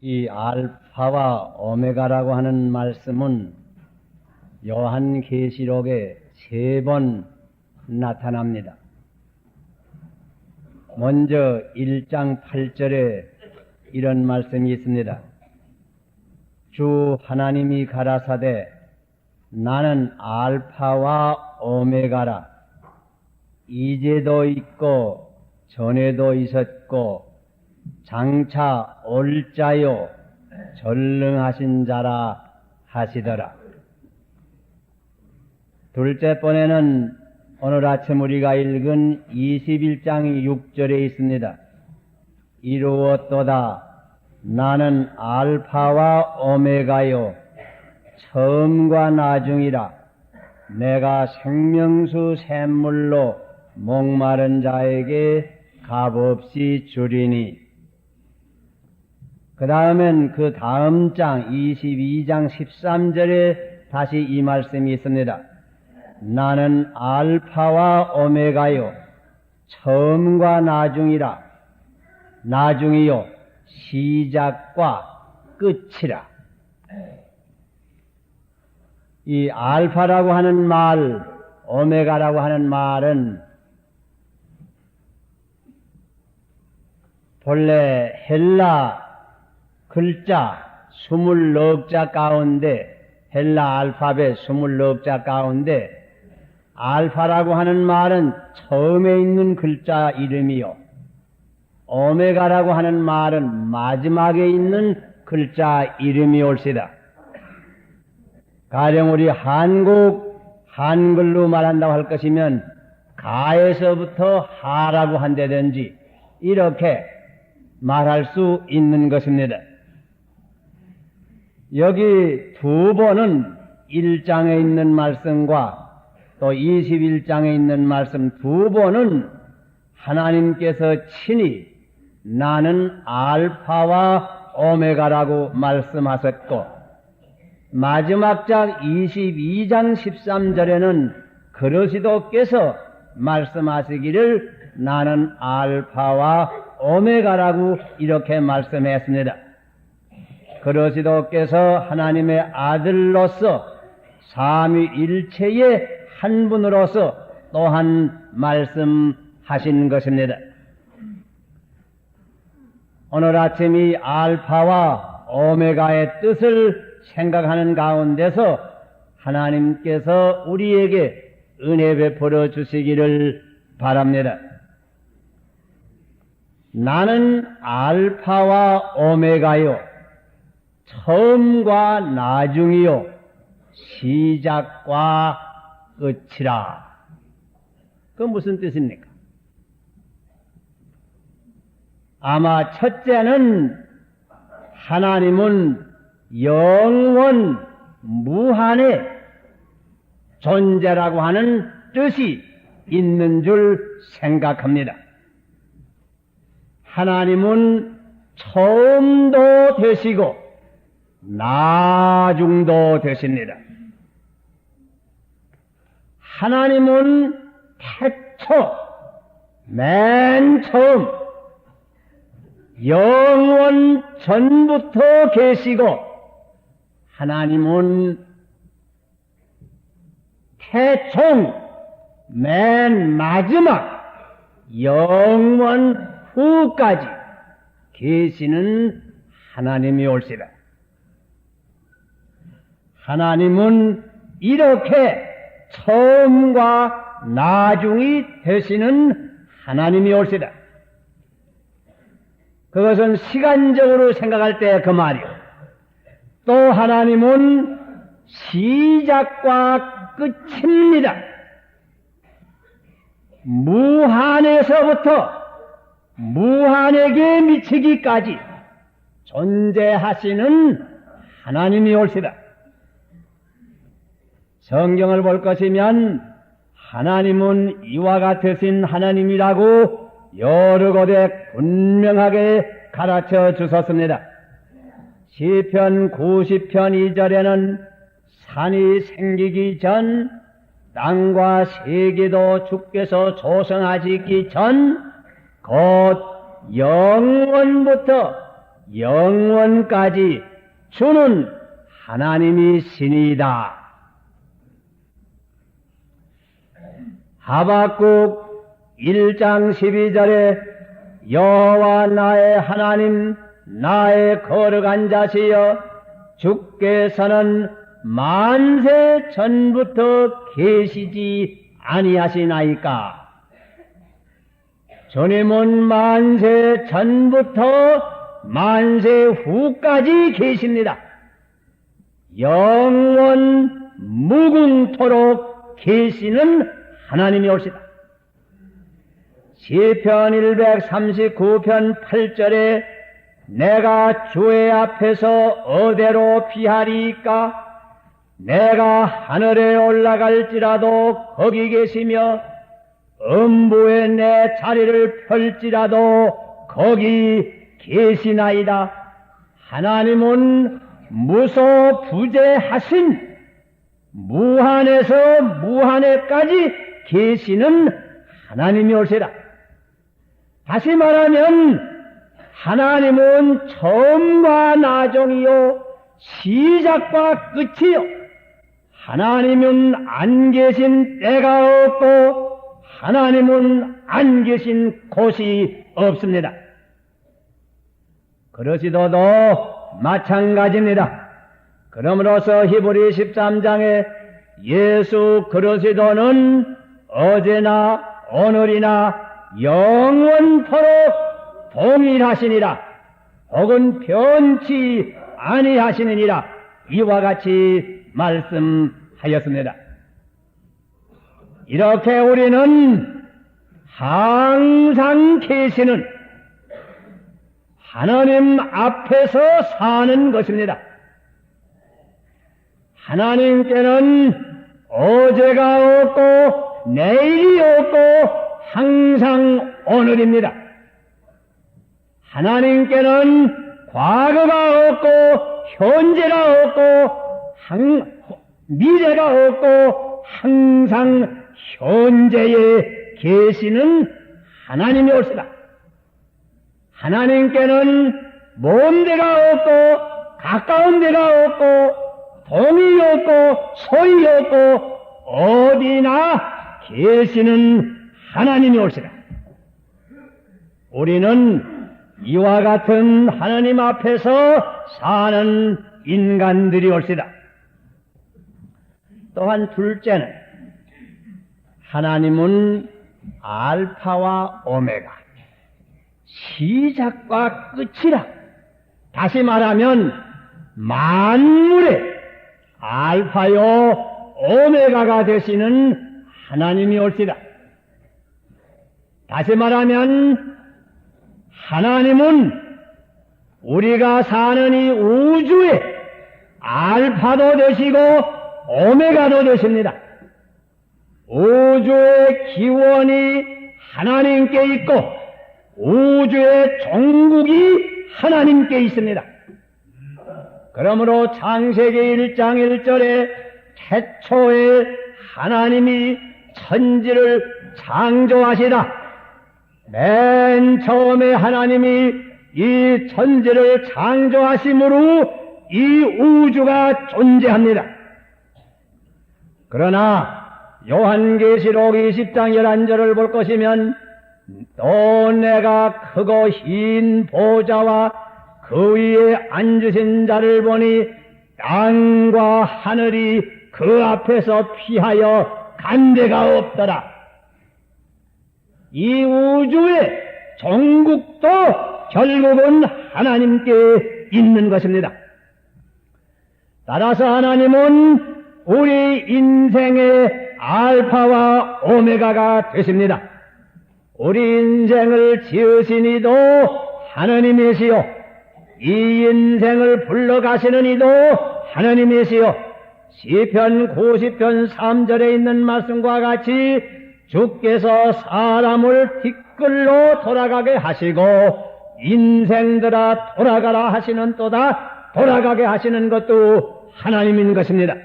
이 알파와 오메가라고 하는 말씀은 요한계시록에 3번 나타납니다. 먼저 1장 8절에 이런 말씀이 있습니다. 주 하나님이 가라사대 나는 알파와 오메가라. 이제도 있고 전에도 있었고 장차 올 자요 전능하신 자라 하시더라. 둘째 번에는 오늘 아침 우리가 읽은 21장 6절에 있습니다. 이루었도다. 나는 알파와 오메가요 처음과 나중이라. 내가 생명수 샘물로 목마른 자에게 값없이 주리니. 그 다음엔 그 다음 장 22장 13절에 다시 이 말씀이 있습니다. 나는 알파와 오메가요 처음과 나중이라. 나중이요 시작과 끝이라. 이 알파라고 하는 말, 오메가라고 하는 말은 본래 헬라 글자 24자 가운데, 헬라 알파벳 24자 가운데 알파라고 하는 말은 처음에 있는 글자 이름이요, 오메가라고 하는 말은 마지막에 있는 글자 이름이 올시다. 가령 우리 한글로 말한다고 할 것이면 가에서부터 하라고 한다든지 이렇게 말할 수 있는 것입니다. 여기 두 번은 1장에 있는 말씀과 또 21장에 있는 말씀 두 번은 하나님께서 친히 나는 알파와 오메가라고 말씀하셨고, 마지막 장 22장 13절에는 그러시도께서 말씀하시기를 나는 알파와 오메가라고 이렇게 말씀했습니다. 그러시도께서 하나님의 아들로서 삼위일체의 한 분으로서 또한 말씀하신 것입니다. 오늘 아침 이 알파와 오메가의 뜻을 생각하는 가운데서 하나님께서 우리에게 은혜 베풀어 주시기를 바랍니다. 나는 알파와 오메가요 처음과 나중이요 시작과 끝이라. 그 무슨 뜻입니까? 아마 첫째는 하나님은 영원 무한의 존재라고 하는 뜻이 있는 줄 생각합니다. 하나님은 처음도 되시고 나중도 되십니다. 하나님은 태초, 맨 처음, 영원 전부터 계시고, 하나님은 태총, 맨 마지막, 영원 후까지 계시는 하나님이 올시다. 하나님은 이렇게 처음과 나중이 되시는 하나님이 올시다. 그것은 시간적으로 생각할 때 그 말이요. 또 하나님은 시작과 끝입니다. 무한에서부터 무한에게 미치기까지 존재하시는 하나님이 올시다. 성경을 볼 것이면 하나님은 이와 같으신 하나님이라고 여러 곳에 분명하게 가르쳐 주셨습니다. 시편 90편 2절에는 산이 생기기 전, 땅과 세계도 주께서 조성하시기 전, 곧 영원부터 영원까지 주는 하나님이 신이다. 하박국 1장 12절에 여호와 나의 하나님 나의 거룩한 자시여 주께서는 만세 전부터 계시지 아니하시나이까. 주님은 만세 전부터 만세 후까지 계십니다. 영원 무궁토록 계시는 하나님이 올시다. 시편 139편 8절에 내가 주의 앞에서 어디로 피하리이까? 내가 하늘에 올라갈지라도 거기 계시며 음부에 내 자리를 펼지라도 거기 계시나이다. 하나님은 무소부재하신 무한에서 무한에까지 계시는 하나님이 올세라. 다시 말하면 하나님은 처음과 나중이요 시작과 끝이요. 하나님은 안 계신 때가 없고 하나님은 안 계신 곳이 없습니다. 그러시도도 마찬가지입니다. 그러므로서 히브리 13장에 예수 그리스도는 어제나 오늘이나 영원토록 동일하시니라. 혹은 변치 아니하시느니라. 이와 같이 말씀하였습니다. 이렇게 우리는 항상 계시는 하나님 앞에서 사는 것입니다. 하나님께는 어제가 없고 내일이 없고 항상 오늘입니다. 하나님께는 과거가 없고 현재가 없고 미래가 없고 항상 현재에 계시는 하나님이 올시다. 하나님께는 먼 데가 없고 가까운 데가 없고 동이 없고 소이 없고 어디나 계시는 하나님이 올시다. 우리는 이와 같은 하나님 앞에서 사는 인간들이 올시다. 또한 둘째는 하나님은 알파와 오메가, 시작과 끝이라. 다시 말하면 만물의 알파요 오메가가 되시는 하나님이 올시다. 다시 말하면 하나님은 우리가 사는 이 우주의 알파도 되시고 오메가도 되십니다. 우주의 기원이 하나님께 있고 우주의 종국이 하나님께 있습니다. 그러므로 창세기 1장 1절에 태초에 하나님이 천지를 창조하시다. 맨 처음에 하나님이 이 천지를 창조하심으로 이 우주가 존재합니다. 그러나 요한계시록 20장 11절을 볼 것이면 또 내가 크고 흰 보좌와 그 위에 앉으신 자를 보니 땅과 하늘이 그 앞에서 피하여 간 데가 없더라. 이 우주의 종국도 결국은 하나님께 있는 것입니다. 따라서 하나님은 우리 인생의 알파와 오메가가 되십니다. 우리 인생을 지으신 이도 하나님이시요, 이 인생을 불러가시는 이도 하나님이시요, 시편 90편 3절에 있는 말씀과 같이 주께서 사람을 뒷글로 돌아가게 하시고 인생들아 돌아가라 하시는 또다 돌아가게 하시는 것도 하나님인 것입니다.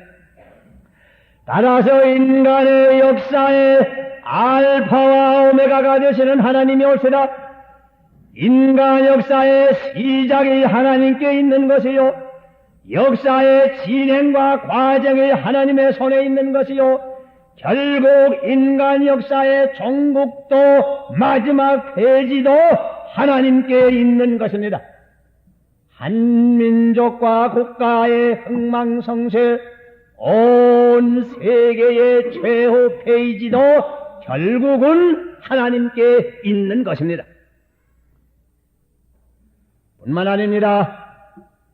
따라서 인간의 역사에 알파와 오메가가 되시는 하나님이 올시다. 인간 역사의 시작이 하나님께 있는 것이요, 역사의 진행과 과정이 하나님의 손에 있는 것이요, 결국 인간 역사의 종국도 마지막 폐지도 하나님께 있는 것입니다. 한 민족과 국가의 흥망성쇠, 온 세계의 최후 폐지도 결국은 하나님께 있는 것입니다. 뿐만 아닙니다.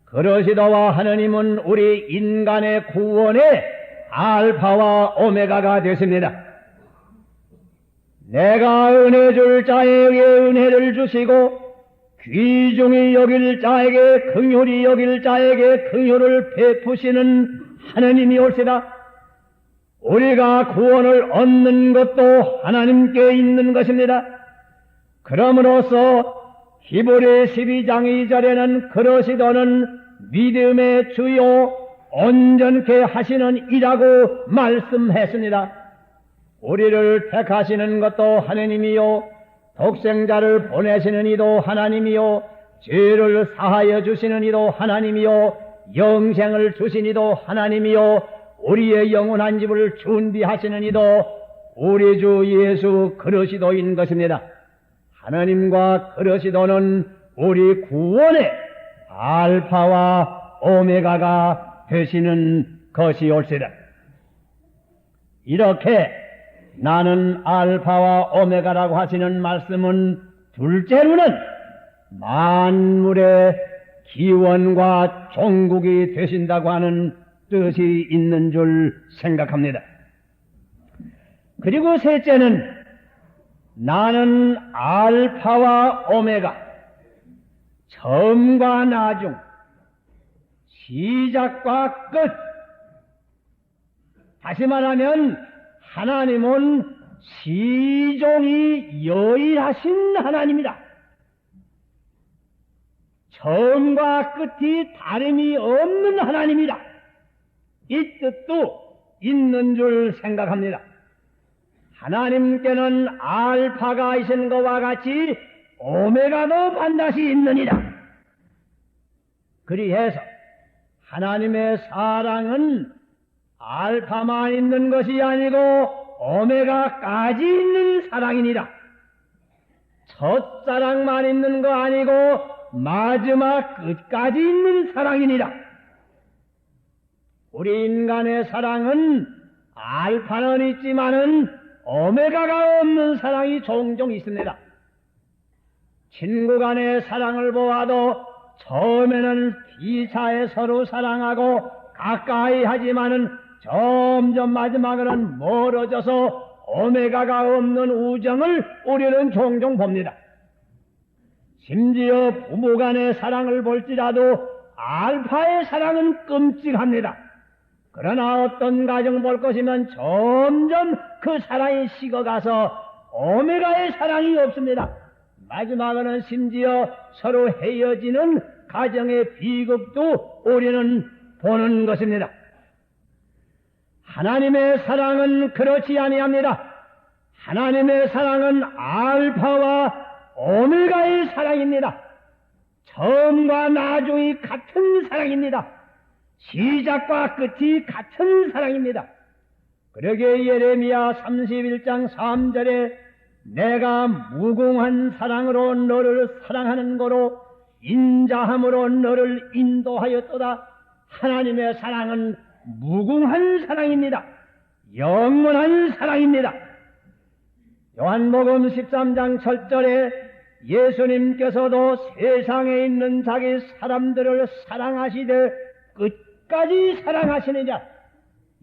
그러시도와 하느님은 우리 인간의 구원의 알파와 오메가가 되십니다. 내가 은혜 줄 자에게 은혜를 주시고 귀중히 여길 자에게 긍휼히 여길 자에게 긍휼을 베푸시는 하느님이 올시다. 우리가 구원을 얻는 것도 하나님께 있는 것입니다. 그러므로서 히브리 12장 2절에는 그러시도는 믿음의 주요 온전케 하시는 이라고 말씀했습니다. 우리를 택하시는 것도 하느님이요, 독생자를 보내시는 이도 하나님이요, 죄를 사하여 주시는 이도 하나님이요, 영생을 주신 이도 하나님이요, 우리의 영원한 집을 준비하시는 이도 우리 주 예수 그리스도인 것입니다. 하나님과 그리스도는 우리 구원의 알파와 오메가가 되시는 것이올시다. 이렇게 나는 알파와 오메가라고 하시는 말씀은 둘째로는 만물의 기원과 종국이 되신다고 하는 뜻이 있는 줄 생각합니다. 그리고 셋째는 나는 알파와 오메가, 처음과 나중, 시작과 끝. 다시 말하면 하나님은 시종이 여일하신 하나님이다. 처음과 끝이 다름이 없는 하나님이다. 이 뜻도 있는 줄 생각합니다. 하나님께는 알파가 있는 것과 같이 오메가도 반드시 있느니라. 그리해서 하나님의 사랑은 알파만 있는 것이 아니고 오메가까지 있는 사랑이니라. 첫사랑만 있는 거 아니고 마지막 끝까지 있는 사랑이니라. 우리 인간의 사랑은 알파는 있지만은 오메가가 없는 사랑이 종종 있습니다. 친구 간의 사랑을 보아도 처음에는 피차에 서로 사랑하고 가까이 하지만은 점점 마지막에는 멀어져서 오메가가 없는 우정을 우리는 종종 봅니다. 심지어 부부 간의 사랑을 볼지라도 알파의 사랑은 끔찍합니다. 그러나 어떤 가정 볼 것이면 점점 그 사랑이 식어가서 오메가의 사랑이 없습니다. 마지막에는 심지어 서로 헤어지는 가정의 비극도 우리는 보는 것입니다. 하나님의 사랑은 그렇지 아니합니다. 하나님의 사랑은 알파와 오메가의 사랑입니다. 처음과 나중이 같은 사랑입니다. 시작과 끝이 같은 사랑입니다. 그러기에 예레미야 31장 3절에 내가 무궁한 사랑으로 너를 사랑하는 거로 인자함으로 너를 인도하였도다. 하나님의 사랑은 무궁한 사랑입니다. 영원한 사랑입니다. 요한복음 13장 7절에 예수님께서도 세상에 있는 자기 사람들을 사랑하시되 끝까지 사랑하시느냐.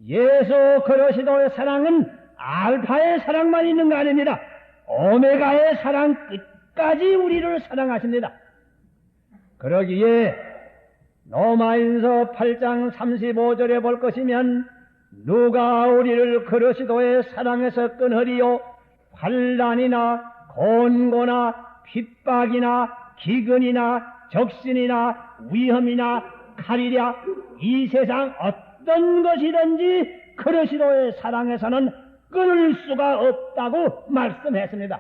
예수 그리스도의 사랑은 알파의 사랑만 있는 거 아닙니다. 오메가의 사랑 끝까지 우리를 사랑하십니다. 그러기에 로마인서 8장 35절에 볼 것이면 누가 우리를 그리스도의 사랑에서 끊으리요. 환난이나 곤고나 핍박이나 기근이나 적신이나 위험이나 칼이랴. 이 세상 어떤 것이든지 그리스도의 사랑에서는 끊을 수가 없다고 말씀했습니다.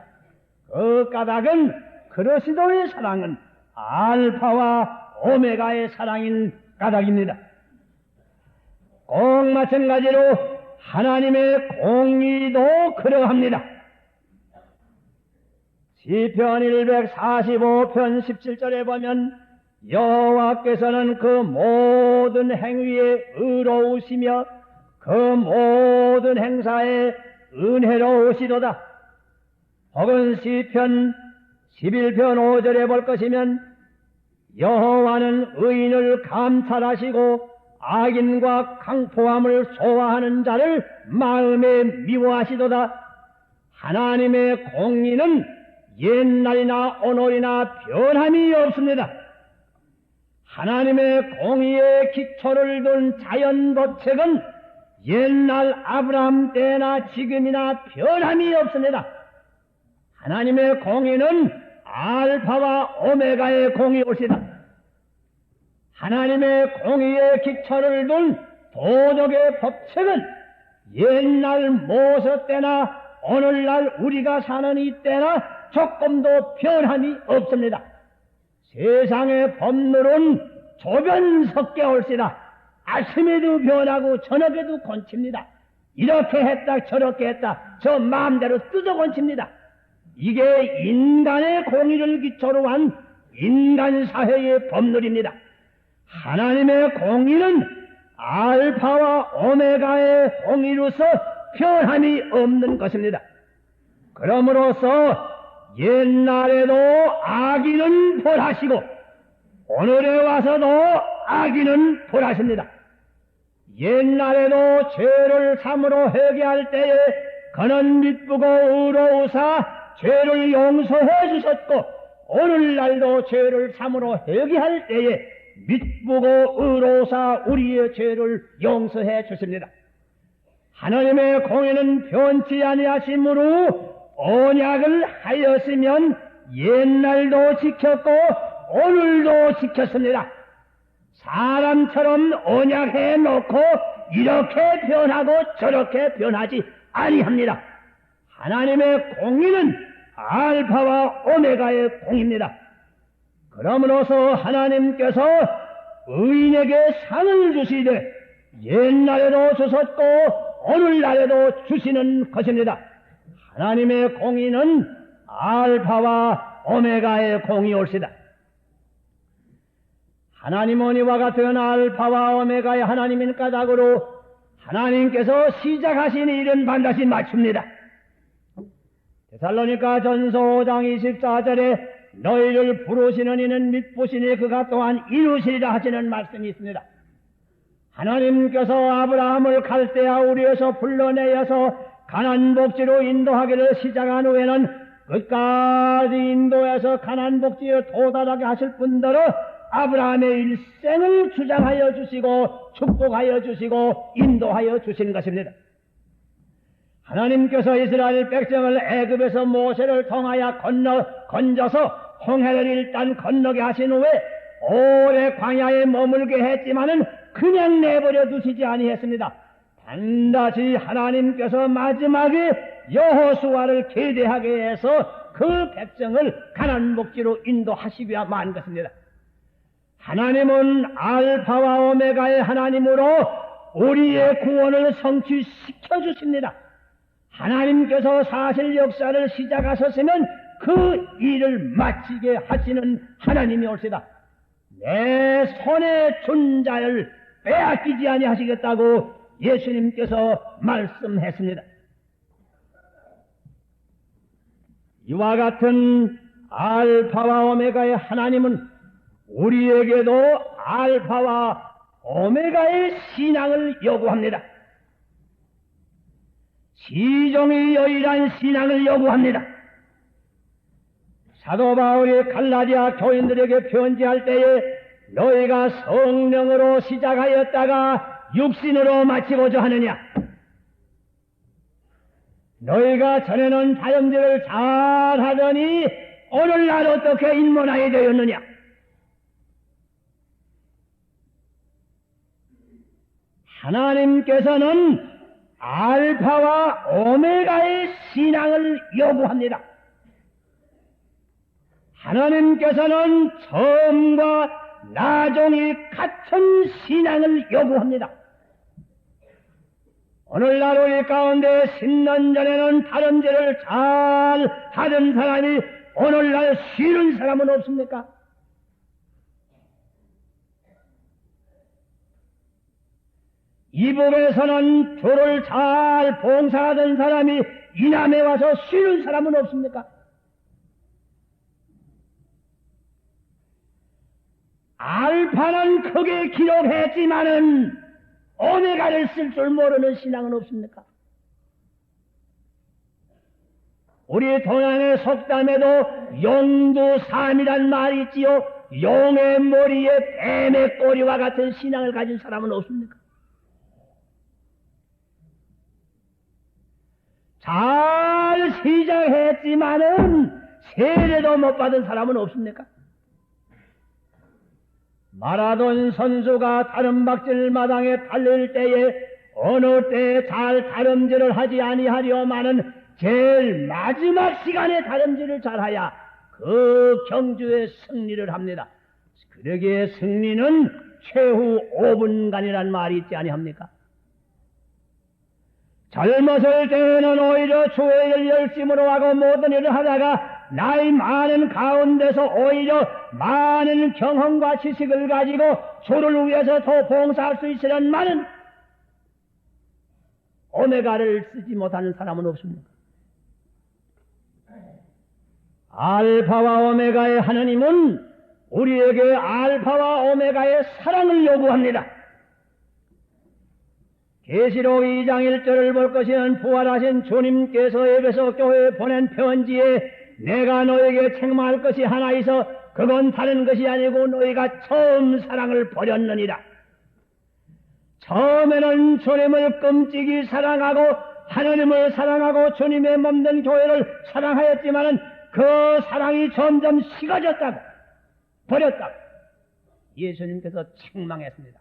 그 까닭은 그리스도의 사랑은 알파와 오메가의 사랑인 까닭입니다. 꼭 마찬가지로 하나님의 공의도 그러합니다. 시편 145편 17절에 보면 여호와께서는 그 모든 행위에 의로우시며 그 모든 행사에 은혜로우시도다. 혹은 시편 11편 5절에 볼 것이면 여호와는 의인을 감찰하시고 악인과 강포함을 소화하는 자를 마음에 미워하시도다. 하나님의 공의는 옛날이나 오늘이나 변함이 없습니다. 하나님의 공의의 기초를 둔 자연 법칙은 옛날 아브라함 때나 지금이나 변함이 없습니다. 하나님의 공의는 알파와 오메가의 공의올시다. 하나님의 공의의 기초를 둔 도덕의 법칙은 옛날 모세 때나 오늘날 우리가 사는 이때나 조금도 변함이 없습니다. 세상의 법률은 조변석게 올시다. 아침에도 변하고 저녁에도 곤칩니다. 이렇게 했다 저렇게 했다 저 마음대로 뜯어 곤칩니다. 이게 인간의 공의를 기초로 한 인간 사회의 법률입니다. 하나님의 공의는 알파와 오메가의 공의로서 변함이 없는 것입니다. 그러므로서 옛날에도 악인은 벌하시고 오늘에 와서도 악인은 벌하십니다. 옛날에도 죄를 참으로 회개할 때에 그는 믿고 의로우사 죄를 용서해 주셨고 오늘날도 죄를 참으로 회개할 때에 믿고 의로우사 우리의 죄를 용서해 주십니다. 하나님의 공의는 변치 아니하심으로 언약을 하였으면 옛날도 지켰고 오늘도 지켰습니다. 사람처럼 언약해 놓고 이렇게 변하고 저렇게 변하지 아니합니다. 하나님의 공의는 알파와 오메가의 공입니다. 그러므로서 하나님께서 의인에게 상을 주시되 옛날에도 주셨고 오늘날에도 주시는 것입니다. 하나님의 공의는 알파와 오메가의 공의올시다. 하나님은 이와 같은 알파와 오메가의 하나님인 까닭으로 하나님께서 시작하신 일은 반드시 마칩니다. 데살로니가 전서 5장 24절에 너희를 부르시는 이는 믿으시니 그가 또한 이루시리라 하시는 말씀이 있습니다. 하나님께서 아브라함을 갈대아 우리에서 불러내어서 가나안 복지로 인도하기를 시작한 후에는 끝까지 인도해서 가나안 복지에 도달하게 하실 분들은 아브라함의 일생을 주장하여 주시고 축복하여 주시고 인도하여 주신 것입니다. 하나님께서 이스라엘 백성을 애굽에서 모세를 통하여 건져서 홍해를 일단 건너게 하신 후에 오래 광야에 머물게 했지만은 그냥 내버려 두시지 아니했습니다. 반드시 하나님께서 마지막에 여호수아를 계대하게 해서 그 백성을 가나안 복지로 인도하시고야만 것입니다. 하나님은 알파와 오메가의 하나님으로 우리의 구원을 성취시켜 주십니다. 하나님께서 사실 역사를 시작하셨으면 그 일을 마치게 하시는 하나님이 올시다. 내 손에 준 자를 빼앗기지 아니하시겠다고 예수님께서 말씀했습니다. 이와 같은 알파와 오메가의 하나님은 우리에게도 알파와 오메가의 신앙을 요구합니다. 시종이 유일한 신앙을 요구합니다. 사도 바울이 갈라디아 교인들에게 편지할 때에 너희가 성령으로 시작하였다가 육신으로 마치고자 하느냐? 너희가 전에는 자연들을 잘하더니 오늘날 어떻게 인문하게 되었느냐? 하나님께서는 알파와 오메가의 신앙을 요구합니다. 하나님께서는 처음과 나중이 같은 신앙을 요구합니다. 오늘날 우리 가운데 10년 전에는 다름질을 잘 하던 사람이 오늘날 쉬는 사람은 없습니까? 이북에서는 주를 잘 봉사하던 사람이 이남에 와서 쉬는 사람은 없습니까? 알파는 크게 기록했지만은 오메가를 쓸 줄 모르는 신앙은 없습니까? 우리 동양의 속담에도 용두삼이란 말이 있지요. 용의 머리에 뱀의 꼬리와 같은 신앙을 가진 사람은 없습니까? 잘 시작했지만은 세례도 못 받은 사람은 없습니까? 마라돈 선수가 다름박질 마당에 달릴 때에 어느 때에 잘 다름질을 하지 아니하려마는 제일 마지막 시간에 다름질을 잘하야 그 경주에 승리를 합니다. 그러기에 승리는 최후 5분간이란 말이 있지 아니합니까? 젊었을 때에는 오히려 주의 일 열심으로 하고 모든 일을 하다가 나이 많은 가운데서 오히려 많은 경험과 지식을 가지고 주를 위해서 더 봉사할 수 있으련만은 오메가를 쓰지 못하는 사람은 없습니다. 알파와 오메가의 하느님은 우리에게 알파와 오메가의 사랑을 요구합니다. 계시록 2장 1절을 볼 것이면 부활하신 주님께서 에베소 교회에 보낸 편지에 내가 너에게 책망할 것이 하나 있어 그건 다른 것이 아니고 너희가 처음 사랑을 버렸느니라. 처음에는 주님을 끔찍이 사랑하고 하나님을 사랑하고 주님의 몸된 교회를 사랑하였지만은 그 사랑이 점점 식어졌다고 버렸다고 예수님께서 책망했습니다.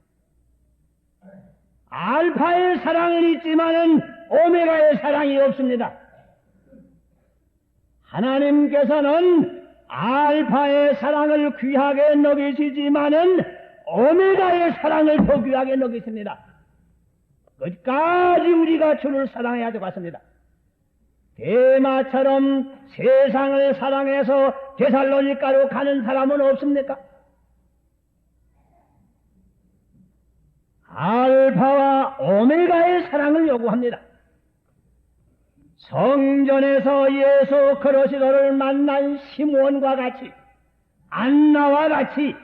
알파의 사랑은 있지만은 오메가의 사랑이 없습니다. 하나님께서는 알파의 사랑을 귀하게 여기시지만은 오메가의 사랑을 더 귀하게 여기십니다. 끝까지 우리가 주를 사랑해야 되겠습니다. 대마처럼 세상을 사랑해서 데살로니가로 가는 사람은 없습니까? 알파와 오메가의 사랑을 요구합니다. 성전에서 예수 그리스도를 만난 시므온과 같이 안나와 같이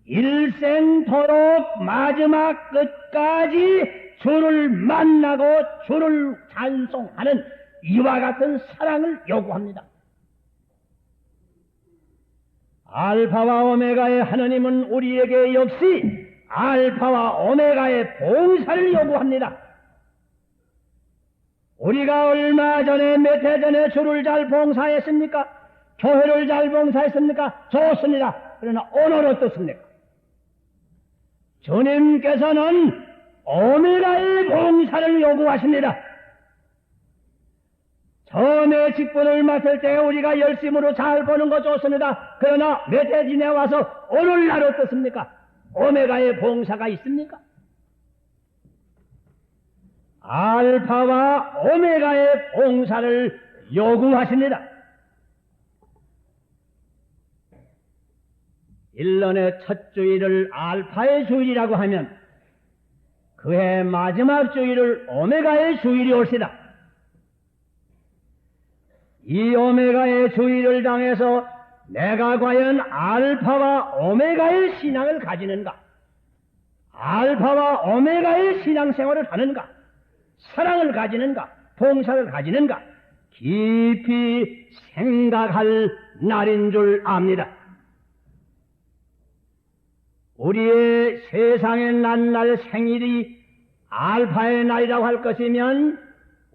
일생토록 마지막 끝까지 주를 만나고 주를 찬송하는 이와 같은 사랑을 요구합니다. 알파와 오메가의 하느님은 우리에게 역시 알파와 오메가의 봉사를 요구합니다. 우리가 얼마 전에 몇 해 전에 주를 잘 봉사했습니까? 교회를 잘 봉사했습니까? 좋습니다. 그러나 오늘 어떻습니까? 주님께서는 오메가의 봉사를 요구하십니다. 처음에 직분을 맡을 때 우리가 열심으로 잘 보는 거 좋습니다. 그러나 몇 해 지내와서 오늘날 어떻습니까? 오메가의 봉사가 있습니까? 알파와 오메가의 봉사를 요구하십니다. 1년의 첫 주일을 알파의 주일이라고 하면 그해 마지막 주일을 오메가의 주일이 올시다. 이 오메가의 주일을 당해서 내가 과연 알파와 오메가의 신앙을 가지는가? 알파와 오메가의 신앙생활을 하는가? 사랑을 가지는가? 봉사를 가지는가? 깊이 생각할 날인 줄 압니다. 우리의 세상에 난 날 생일이 알파의 날이라고 할 것이면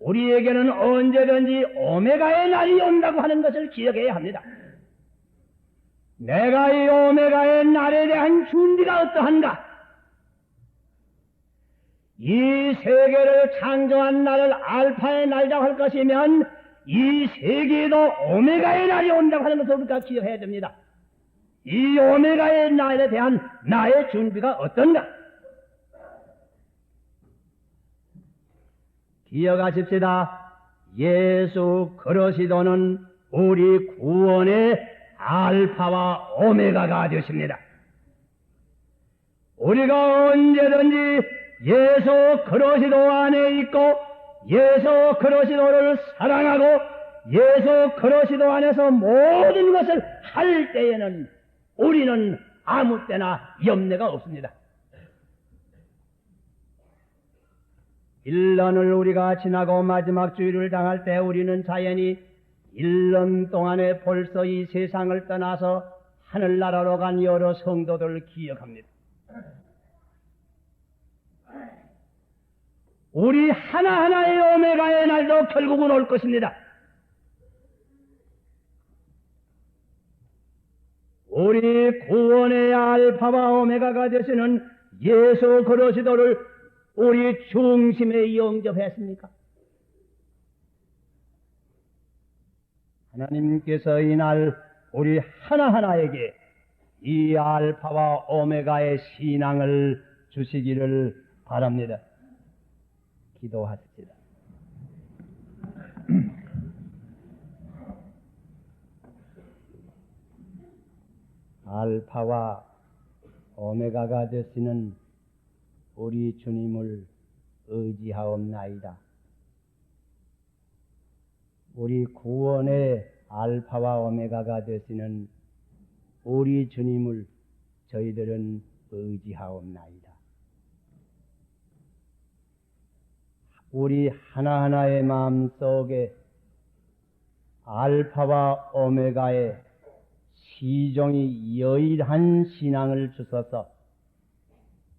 우리에게는 언제든지 오메가의 날이 온다고 하는 것을 기억해야 합니다. 내가 이 오메가의 날에 대한 준비가 어떠한가? 이 세계를 창조한 날을 알파의 날이라고 할 것이면 이 세계에도 오메가의 날이 온다고 하는 것을 우리가 기억해야 됩니다. 이 오메가의 날에 대한 나의 준비가 어떤가? 기억하십시다. 예수 그리스도는 우리 구원의 알파와 오메가가 되십니다. 우리가 언제든지 예수 그리스도 안에 있고 예수 그리스도를 사랑하고 예수 그리스도 안에서 모든 것을 할 때에는 우리는 아무 때나 염려가 없습니다. 1년을 우리가 지나고 마지막 주일을 당할 때 우리는 자연히 1년 동안에 벌써 이 세상을 떠나서 하늘나라로 간 여러 성도들을 기억합니다. 우리 하나하나의 오메가의 날도 결국은 올 것입니다. 우리 구원의 알파와 오메가가 되시는 예수 그리스도를 우리 중심에 영접했습니까? 하나님께서 이날 우리 하나하나에게 이 알파와 오메가의 신앙을 주시기를 바랍니다. 기도하십시다. 알파와 오메가가 되시는 우리 주님을 의지하옵나이다. 우리 구원의 알파와 오메가가 되시는 우리 주님을 저희들은 의지하옵나이다. 우리 하나하나의 마음 속에 알파와 오메가의 시종이 여일한 신앙을 주셔서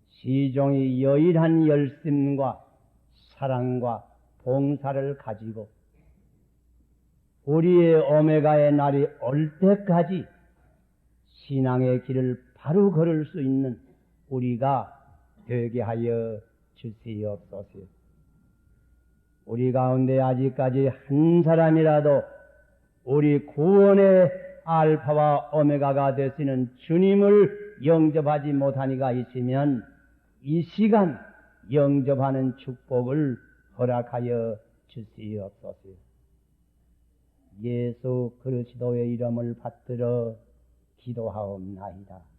시종이 여일한 열심과 사랑과 봉사를 가지고 우리의 오메가의 날이 올 때까지 신앙의 길을 바로 걸을 수 있는 우리가 되게 하여 주시옵소서. 우리 가운데 아직까지 한 사람이라도 우리 구원의 알파와 오메가가 되시는 주님을 영접하지 못한 이가 있으면 이 시간 영접하는 축복을 허락하여 주시옵소서. 예수 그리스도의 이름을 받들어 기도하옵나이다.